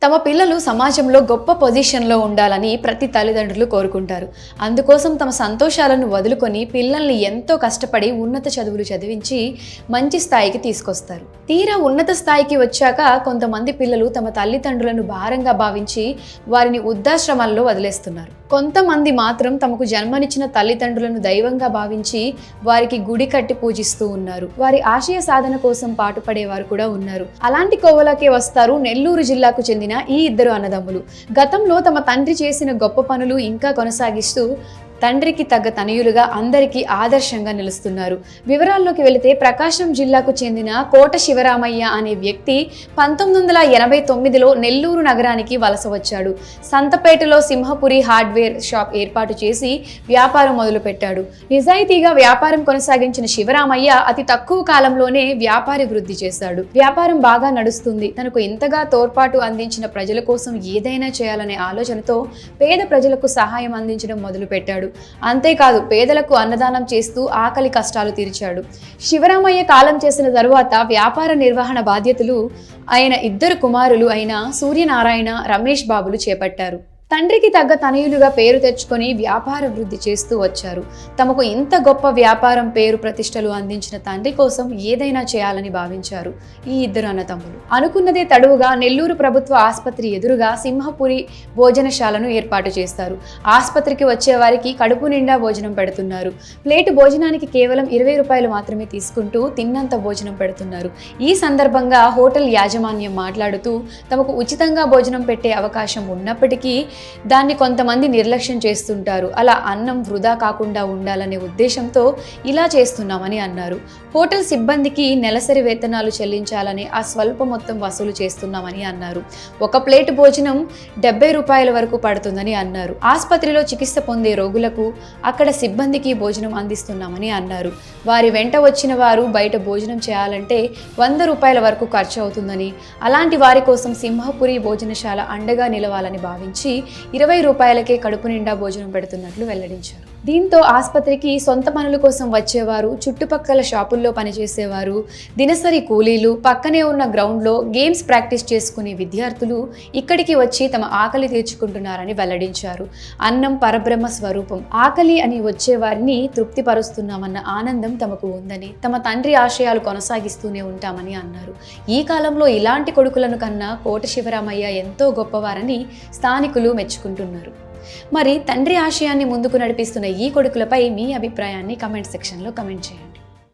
తమ పిల్లలు సమాజంలో గొప్ప పొజిషన్లో ఉండాలని ప్రతి తల్లిదండ్రులు కోరుకుంటారు. అందుకోసం తమ సంతోషాలను వదులుకొని పిల్లల్ని ఎంతో కష్టపడి ఉన్నత చదువులు చదివించి మంచి స్థాయికి తీసుకొస్తారు. తీరా ఉన్నత స్థాయికి వచ్చాక కొంతమంది పిల్లలు తమ తల్లిదండ్రులను భారంగా భావించి వారిని వృద్ధాశ్రమాల్లో వదిలేస్తున్నారు. కొంతమంది మాత్రం తమకు జన్మనిచ్చిన తల్లిదండ్రులను దైవంగా భావించి వారికి గుడి కట్టి పూజిస్తూ ఉన్నారు. వారి ఆశయ సాధన కోసం పాటుపడేవారు కూడా ఉన్నారు. అలాంటి కోవలకే వస్తారు నెల్లూరు జిల్లాకు చెందిన ఈ ఇద్దరు అన్నదమ్ములు. గతంలో తమ తండ్రి చేసిన గొప్ప పనులు ఇంకా కొనసాగిస్తూ తండ్రికి తగ్గ తనయులుగా అందరికీ ఆదర్శంగా నిలుస్తున్నారు. వివరాల్లోకి వెళితే ప్రకాశం జిల్లాకు చెందిన కోట శివరామయ్య అనే వ్యక్తి 1989లో నెల్లూరు నగరానికి వలస వచ్చాడు. సంతపేటలో సింహపురి హార్డ్వేర్ షాప్ ఏర్పాటు చేసి వ్యాపారం మొదలుపెట్టాడు. నిజాయితీగా వ్యాపారం కొనసాగించిన శివరామయ్య అతి తక్కువ కాలంలోనే వ్యాపారి వృద్ధి చేశాడు. వ్యాపారం బాగా నడుస్తుంది. తనకు ఇంతగా తోడ్పాటు అందించిన ప్రజల కోసం ఏదైనా చేయాలనే ఆలోచనతో పేద ప్రజలకు సహాయం అందించడం మొదలుపెట్టాడు. అంతేకాదు పేదలకు అన్నదానం చేస్తూ ఆకలి కష్టాలు తీర్చాడు. శివరామయ్య కాలం చేసిన తరువాత వ్యాపార నిర్వహణ బాధ్యతలు ఆయన ఇద్దరు కుమారులు అయిన సూర్యనారాయణ, రమేష్ బాబులు చేపట్టారు. తండ్రికి తగ్గ తనయులుగా పేరు తెచ్చుకొని వ్యాపార వృద్ధి చేస్తూ వచ్చారు. తమకు ఇంత గొప్ప వ్యాపారం పేరు ప్రతిష్టలు అందించిన తండ్రి కోసం ఏదైనా చేయాలని భావించారు ఈ ఇద్దరు అన్నతమ్ములు. అనుకున్నదే తడువుగా నెల్లూరు ప్రభుత్వ ఆసుపత్రి ఎదురుగా సింహపురి భోజనశాలను ఏర్పాటు చేస్తారు. ఆసుపత్రికి వచ్చే వారికి కడుపు నిండా భోజనం పెడుతున్నారు. ప్లేటు భోజనానికి కేవలం 20 రూపాయలు మాత్రమే తీసుకుంటూ తిన్నంత భోజనం పెడుతున్నారు. ఈ సందర్భంగా హోటల్ యాజమాన్యం మాట్లాడుతూ తమకు ఉచితంగా భోజనం పెట్టే అవకాశం ఉన్నప్పటికీ దాన్ని కొంతమంది నిర్లక్ష్యం చేస్తుంటారు. అలా అన్నం వృధా కాకుండా ఉండాలనే ఉద్దేశంతో ఇలా చేస్తున్నామని అన్నారు. హోటల్ సిబ్బందికి నెలసరి వేతనాలు చెల్లించాలని ఆ స్వల్ప మొత్తం వసూలు చేస్తున్నామని అన్నారు. ఒక ప్లేటు భోజనం 70 రూపాయల వరకు పడుతుందని అన్నారు. ఆసుపత్రిలో చికిత్స పొందే రోగులకు అక్కడ సిబ్బందికి భోజనం అందిస్తున్నామని అన్నారు. వారి వెంట వచ్చిన వారు బయట భోజనం చేయాలంటే 100 రూపాయల వరకు ఖర్చు అవుతుందని, అలాంటి వారి కోసం సింహపురి భోజనశాల అండగా నిలవాలని భావించి 20 రూపాయలకే కడుపు నిండా భోజనం పెడుతున్నట్లు వెల్లడించారు. దీంతో ఆసుపత్రికి సొంత పనుల కోసం వచ్చేవారు, చుట్టుపక్కల షాపుల్లో పనిచేసేవారు, దినసరి కూలీలు, పక్కనే ఉన్న గ్రౌండ్లో గేమ్స్ ప్రాక్టీస్ చేసుకునే విద్యార్థులు ఇక్కడికి వచ్చి తమ ఆకలి తీర్చుకుంటున్నారని వెల్లడించారు. అన్నం పరబ్రహ్మ స్వరూపం. ఆకలి అని వచ్చేవారిని తృప్తిపరుస్తున్నామన్న ఆనందం తమకు ఉందని, తమ తండ్రి ఆశయాలు కొనసాగిస్తూనే ఉంటామని అన్నారు. ఈ కాలంలో ఇలాంటి కొడుకులను కన్నా కోట శివరామయ్య ఎంతో గొప్పవారని స్థానికులు మెచ్చుకుంటున్నారు. మరి తండ్రి ఆశయాన్ని ముందుకు నడిపిస్తున్న ఈ కొడుకులపై మీ అభిప్రాయాన్ని కమెంట్ సెక్షన్లో కమెంట్ చేయండి.